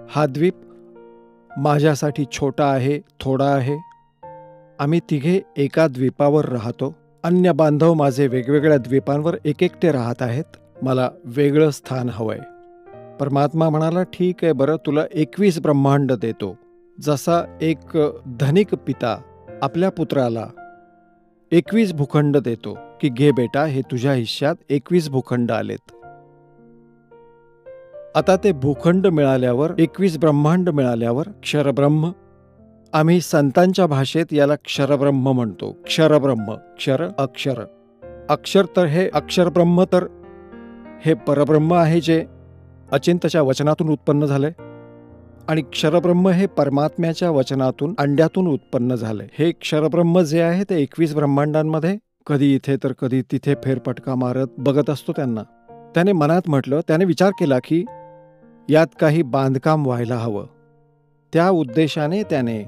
हा द्वीप माझ्यासाठी छोटा आहे, थोडा आहे. आम्ही तिघे एका द्वीपावर राहतो. अन्य बांधव माझे वेगवेगळ्या द्वीपांवर एकटे राहत आहेत. मला वेगळं स्थान हवंय. परमात्मा म्हणाला, ठीक आहे बरं, तुला 21 ब्रह्मांड देतो. जसा एक धनिक पिता आपल्या पुत्राला 21 भूखंड देतो की घे बेटा, हे तुझ्या हिश्श्यात 21 भूखंड आलेत. आता ते भूखंड मिळाल्यावर, 21 ब्रह्मांड मिळाल्यावर क्षरब्रह्म, आम्ही संतांच्या भाषेत याला क्षरब्रह्म म्हणतो. क्षरब्रह्म, क्षर अक्षर, अक्षर तर हे अक्षरब्रह्म, तर हे परब्रह्म आहे जे अचिंतच्या वचनातून उत्पन्न झालंय. आणि क्षरब्रह्म हे परमात्म्याच्या वचनातून, अंड्यातून उत्पन्न झालंय. हे क्षरब्रह्म जे आहे ते 21 ब्रह्मांडांमध्ये कधी इथे तर कधी तिथे फेरफटका मारत बघत असतो त्यांना. त्याने मनात म्हटलं, त्याने विचार केला की यात काही बांधकाम व्हायला हवं. त्या उद्देशाने त्याने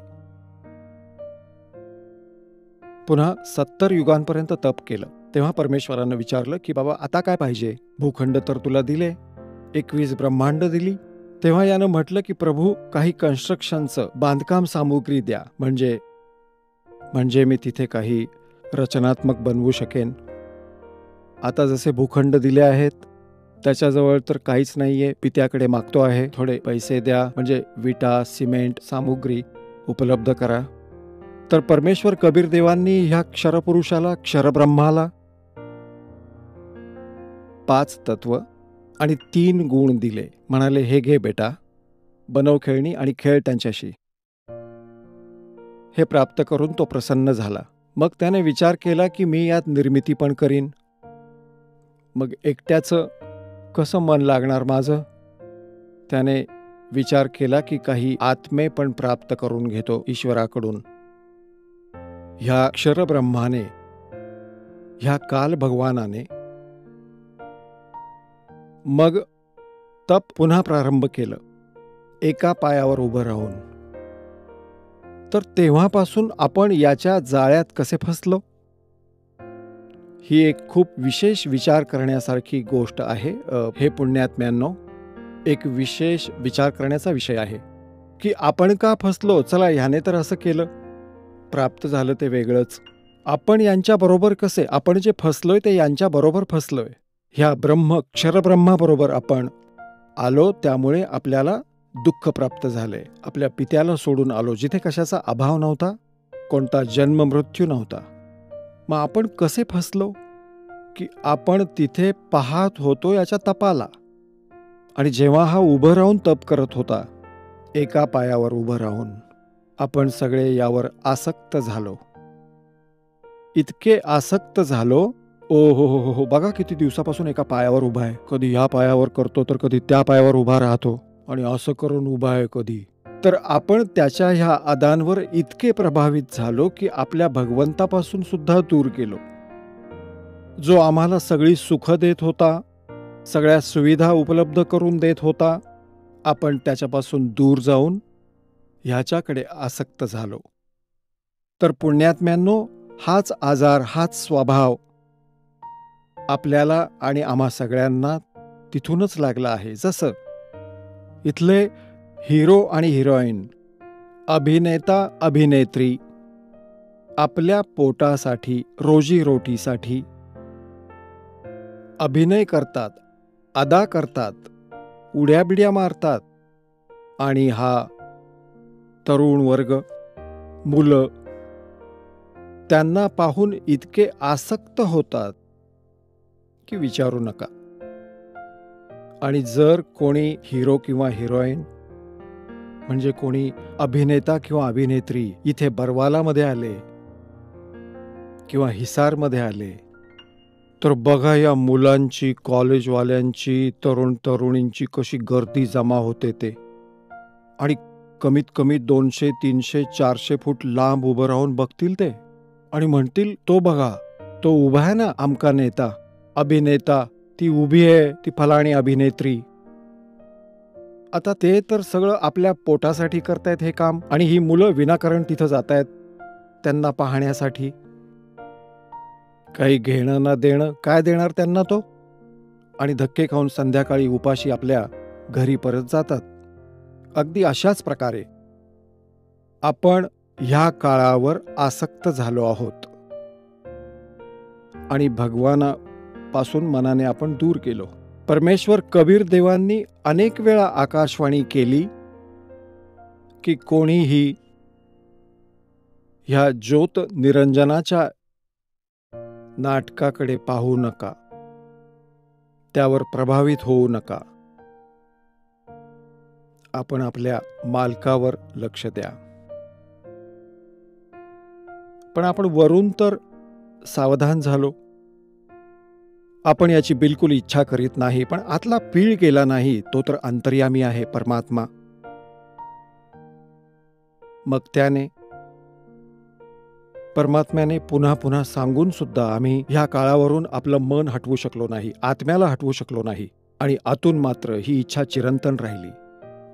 पुन्हा 70 युगांपर्यंत तप केलं. तेव्हा परमेश्वरानं विचारलं की बाबा आता काय पाहिजे? भूखंड तर तुला दिले, 21 ब्रह्मांड दिली. तेव्हा यानं म्हटलं की प्रभू, काही कन्स्ट्रक्शनचं बांधकाम सामुग्री द्या, म्हणजे मी तिथे काही रचनात्मक बनवू शकेन. आता जसे भूखंड दिले आहेत, त्याच्याजवळ तर काहीच नाहीये. पित्याकडे मागतो आहे, थोडे पैसे द्या, म्हणजे विटा, सिमेंट, सामुग्री उपलब्ध करा. तर परमेश्वर कबीर देवांनी ह्या क्षरपुरुषाला, क्षरब्रह्माला 5 तत्व आणि 3 गुण दिले. म्हणाले, हे घे बेटा, बनव खेळणी आणि खेळ त्यांच्याशी. हे प्राप्त करून तो प्रसन्न झाला. मग त्याने विचार केला की मी यात निर्मिती पण करीन. मग एकट्याचं कसं मन लागणार माझं? त्याने विचार केला की काही आत्मे पण प्राप्त करून घेतो ईश्वराकडून. ह्या क्षरब्रह्माने, ह्या काल भगवानाने मग तप पुन्हा प्रारंभ केलं, एका पायावर उभं राहून. तर तेव्हापासून आपण याच्या जाळ्यात कसे फसलो? ही एक खूप विशेष विचार करण्यासारखी गोष्ट आहे. हे पुण्यात्म्यांनो, एक विशेष विचार करण्याचा विषय आहे की आपण का फसलो. चला, ह्याने तर असं केलं, प्राप्त झालं ते वेगळंच. आपण यांच्याबरोबर कसे, आपण जे फसलोय ते यांच्याबरोबर फसलोय. ह्या क्षरब्रह्माबरोबर आपण आलो, त्यामुळे आपल्याला दुःख प्राप्त झाले. आपल्या पित्याला सोडून आलो, जिथे कशाचा अभाव नव्हता, कोणता जन्म मृत्यू नव्हता. मग आपण कसे फसलो की आपण तिथे पाहत होतो याच्या तपाला. आणि जेव्हा हा उभं राहून तप करत होता, एका पायावर उभं राहून, आपण सगळे यावर आसक्त झालो. इतके आसक्त झालो, ओ हो हो हो हो, बघा किती दिवसापासून एका पायावर उभा आहे. कधी ह्या पायावर करतो तर कधी त्या पायावर उभा राहतो, आणि असं करून उभा आहे कधी. तर आपण त्याच्या ह्या अदांवर इतके प्रभावित झालो की आपल्या भगवंतापासून सुद्धा दूर गेलो. जो आम्हाला सगळी सुख देत होता, सगळ्या सुविधा उपलब्ध करून देत होता, आपण त्याच्यापासून दूर जाऊन ह्याच्याकडे आसक्त झालो. तर पुण्यात्म्यांनो, हाच आजार, हाच स्वभाव आपल्याला आणि आम्हा सगळ्यांना तिथूनच लागला आहे. जसं इथले हिरो आणि हिरोईन, अभिनेता अभिनेत्री आपल्या पोटासाठी, रोजीरोटीसाठी अभिनय करतात, अदा करतात, उड्याबिड्या मारतात. आणि हा तरुण वर्ग, मुलं, त्यांना पाहून इतके आसक्त होतात की विचारू नका. आणि जर कोणी हिरो किंवा हिरोईन, म्हणजे कोणी अभिनेता किंवा अभिनेत्री इथे बरवालामध्ये आले किंवा हिसारमध्ये आले, तर बघा या मुलांची, कॉलेजवाल्यांची, तरुण तरुणींची कशी गर्दी जमा होते ते. आणि कमीत कमी 200, 300, 400 फूट लांब उभं राहून बघतील ते आणि म्हणतील, तो बघा, तो उभा आहे ना, आमका नेता, अभिनेता, ती उभी आहे, ती फलाणी अभिनेत्री. आता ते तर सगळं आपल्या पोटासाठी करतायत हे काम, आणि ही मुलं विनाकारण तिथं जातायत त्यांना पाहण्यासाठी. काही घेणं ना देणं, काय देणार त्यांना तो? आणि धक्के खाऊन संध्याकाळी उपाशी आपल्या घरी परत जातात. अगदी अशाच प्रकारे आपण ह्या काळावर आसक्त झालो आहोत आणि भगवानापासून मनाने आपण दूर गेलो. परमेश्वर कबीर देवांनी अनेक वेळा आकाशवाणी केली की कोणीही ह्या ज्योत निरंजनाच्या नाटकाकडे पाहू नका, त्यावर प्रभावित होऊ नका. आपण आपल्या मालकावर लक्ष द्या. पण आपण वरून तर सावधान झालो, आपण याची बिलकुल इच्छा करीत नाही, पण आतला पीळ गेला नाही. तो तर अंतर्यामी आहे, परमात्मा. मग त्याने परमात्म्याने पुन्हा पुन्हा सांगून सुद्धा आम्ही ह्या काळावरून आपलं मन हटवू शकलो नाही, आत्म्याला हटवू शकलो नाही, आणि आतून मात्र ही इच्छा चिरंतन राहिली.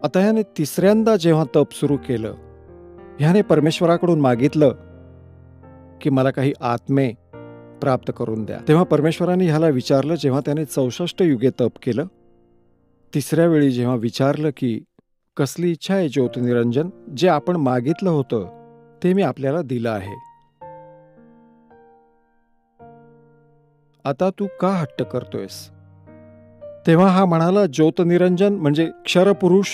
आता ह्याने तिसऱ्यांदा जेव्हा तप सुरू केलं, ह्याने परमेश्वराकडून मागितलं की मला काही आत्मे प्राप्त करून द्या. तेव्हा परमेश्वराने ह्याला विचारलं, जेव्हा त्याने 64 युगे तप केलं, तिसऱ्या वेळी जेव्हा विचारलं की कसली इच्छा आहे ज्योतिनिरंजन, जे आपण मागितलं होतं ते मी आपल्याला दिलं आहे, आता तू का हट्ट करतोयस? तेव्हा हा म्हणाला, ज्योतनिरंजन म्हणजे क्षरपुरुष.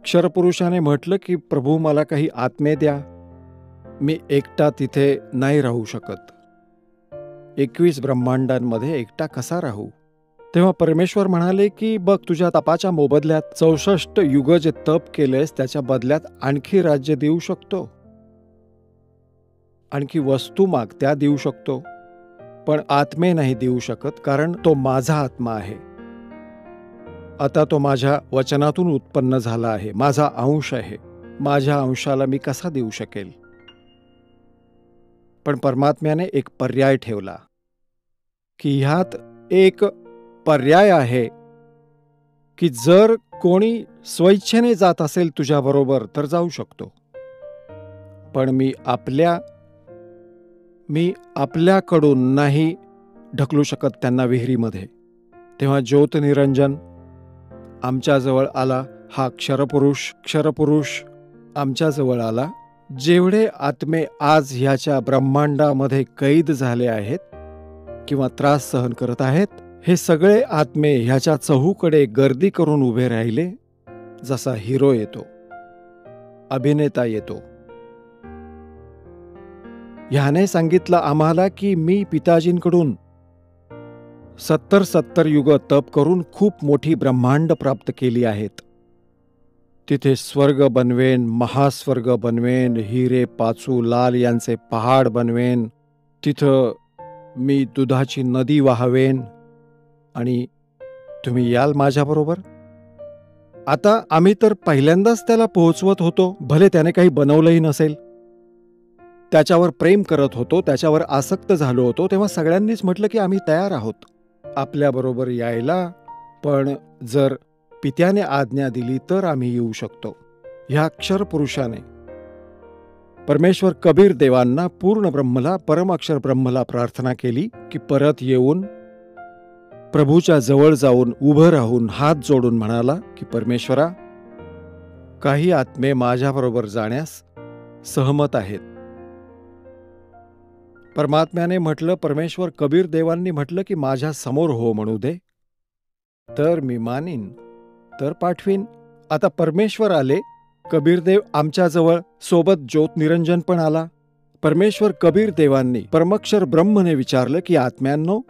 क्षरपुरुषाने म्हटलं की प्रभू मला काही आत्मे द्या, मी एकटा तिथे नाही राहू शकत, 21 ब्रह्मांडांमध्ये एकटा कसा राहू? तेव्हा परमेश्वर म्हणाले की बघ, तुझ्या तपाच्या मोबदल्यात 64 युग जे तप केलेस त्याच्या बदल्यात आणखी राज्य देऊ शकतो, आणखी वस्तू माग त्या देऊ शकतो, पण आत्मे नाही देऊ शकत, कारण तो माझा आत्मा आहे. आता तो माझ्या वचनातून उत्पन्न झाला आहे, माझा अंश आहे, माझ्या अंशाला मी कसा देऊ शकेल? पण परमात्म्याने एक पर्याय ठेवला की ह्यात एक पर्याय आहे की जर कोणी स्वइच्छेने जात असेल तुझ्याबरोबर तर जाऊ शकतो, पण मी आपल्याकडून नाही ढकलू शकत त्यांना विहिरीमध्ये. तेव्हा ज्योतनिरंजन आमच्याजवळ आला, हा क्षरपुरुष आमच्याजवळ आला. जेवढे आत्मे आज ह्याच्या ब्रह्मांडामध्ये कैद झाले आहेत किंवा त्रास सहन करत आहेत, हे सगळे आत्मे ह्याच्या चहूकडे गर्दी करून उभे राहिले, जसा हिरो येतो, अभिनेता येतो. ह्याने सांगितलं आम्हाला की मी पिताजींकडून 70 युग तप करून खूप मोठी ब्रह्मांड प्राप्त केली आहेत. तिथे स्वर्ग बनवेन, महास्वर्ग बनवेन, हिरे पाचू लाल यांचे पहाड बनवेन, तिथं मी दुधाची नदी वाहवेन आणि तुम्ही याल माझ्याबरोबर. आता आम्ही तर पहिल्यांदाच त्याला पोहोचवत होतो, भले त्याने काही बनवलंही नसेल, त्याच्यावर प्रेम करत होतो, त्याच्यावर आसक्त झालो होतो. तेव्हा सगळ्यांनीच म्हटलं की आम्ही तयार आहोत आपल्याबरोबर यायला, पण जर पित्याने आज्ञा दिली तर आम्ही येऊ शकतो. ह्या अक्षरपुरुषाने परमेश्वर कबीर देवांना पूर्ण ब्रह्मला, परम अक्षर ब्रह्मला प्रार्थना केली की परत येऊन प्रभूच्या जवळ जाऊन उभं राहून हात जोडून म्हणाला की परमेश्वरा, काही आत्मे माझ्याबरोबर जाण्यास सहमत आहेत. परमात्म्याने म्हटलं, परमेश्वर कबीर देवांनी म्हटलं की माझ्या समोर हो म्हणू दे, तर मी मानीन, तर पाठवीन. आता परमेश्वर आले, कबीरदेव आमच्याजवळ, सोबत ज्योतनिरंजन पण आला. परमेश्वर कबीर देवांनी परमक्षर ब्रह्मने विचारलं की आत्म्यांनो,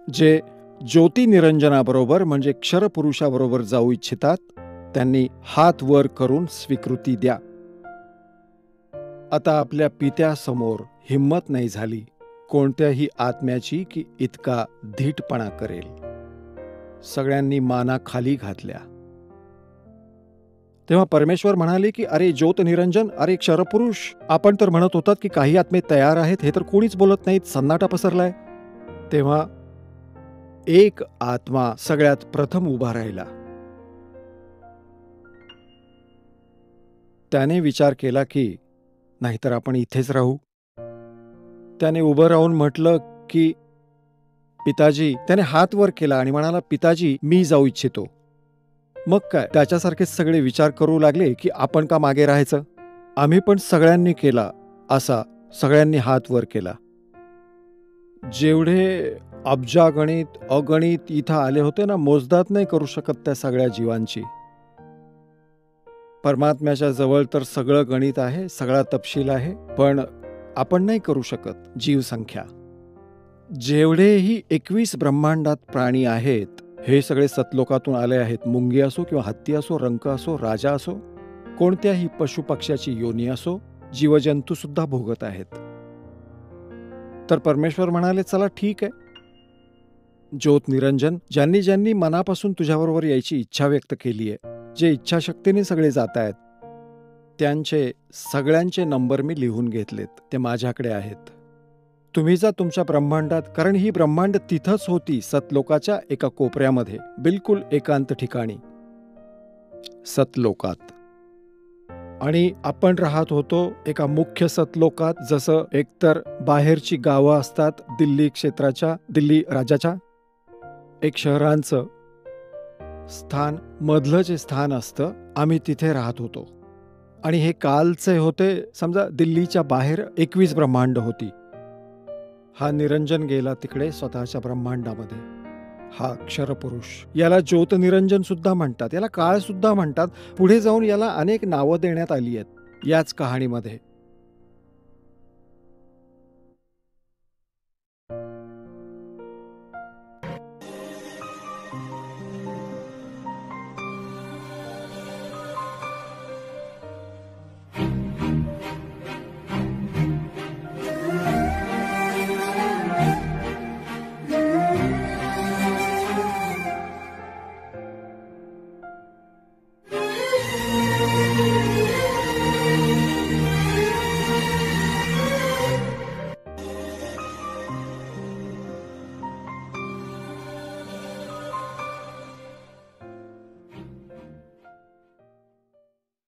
जे ज्योतिनिरंजनाबरोबर म्हणजे क्षरपुरुषाबरोबर जाऊ इच्छितात त्यांनी हात वर करून स्वीकृती द्या. आता आपल्या पित्यासमोर हिम्मत नाही झाली कोणत्याही आत्म्याची की इतका धीटपणा करेल. सगळ्यांनी माना खाली घातल्या. तेव्हा परमेश्वर म्हणाले की अरे ज्योतनिरंजन, अरे क्षरपुरुष, आपण तर म्हणत होतात की काही आत्मे तयार आहेत, हे तर कोणीच बोलत नाहीत, सन्नाटा पसरलाय. तेव्हा एक आत्मा सगळ्यात प्रथम उभा राहिला. त्याने विचार केला की नाहीतर आपण इथेच राहू. त्याने उभं राहून म्हटलं की पिताजी, त्याने हात वर केला आणि म्हणाला, पिताजी मी जाऊ इच्छितो. मग काय त्याच्यासारखेच सगळे विचार करू लागले की आपण का मागे राहायचं. आम्ही पण सगळ्यांनी केला असा, सगळ्यांनी हात वर केला. जेवढे अब्जागणित अगणित इथं आले होते ना, मोजदाद नाही करू शकत त्या सगळ्या जीवांची. परमात्म्याच्या जवळ तर सगळं गणित आहे, सगळा तपशील आहे, पण आपण नाही करू शकत जीवसंख्या. जेवढेही 21 ब्रह्मांडात प्राणी आहेत, हे सगळे सतलोकातून आले आहेत. मुंगी असो किंवा हत्ती असो, रंक असो, राजा असो, कोणत्याही पशुपक्ष्याची योनी असो, जीवजंतू सुद्धा भोगत आहेत. तर परमेश्वर म्हणाले, चला ठीक आहे. ज्योत निरंजन, ज्यांनी ज्यांनी मनापासून तुझ्याबरोबर यायची इच्छा व्यक्त केली आहे, जे इच्छाशक्तीने सगळे जात आहेत, त्यांचे सगळ्यांचे नंबर मी लिहून घेतलेत. ते माझ्याकडे आहेत. तुम्ही जा तुमच्या ब्रह्मांडात, कारण ही ब्रह्मांड तिथंच होती, सतलोकाच्या एका कोपऱ्यामध्ये, बिलकुल एकांत ठिकाणी, सतलोकात. आणि आपण राहत होतो एका मुख्य सतलोकात. जसं एकतर बाहेरची गावं असतात दिल्ली क्षेत्राच्या, दिल्ली राज्याच्या, एक शहरांचं स्थान, मधलं जे स्थान असतं, आम्ही तिथे राहत होतो. आणि हे कालचे होते. समजा दिल्लीच्या बाहेर 21 ब्रह्मांड होती. हा निरंजन गेला तिकडे स्वतःच्या ब्रह्मांडामध्ये. हा क्षरपुरुष, याला ज्योत निरंजन सुद्धा म्हणतात, याला काळ सुद्धा म्हणतात. पुढे जाऊन याला अनेक नावं देण्यात आली आहेत याच कहाणीमध्ये.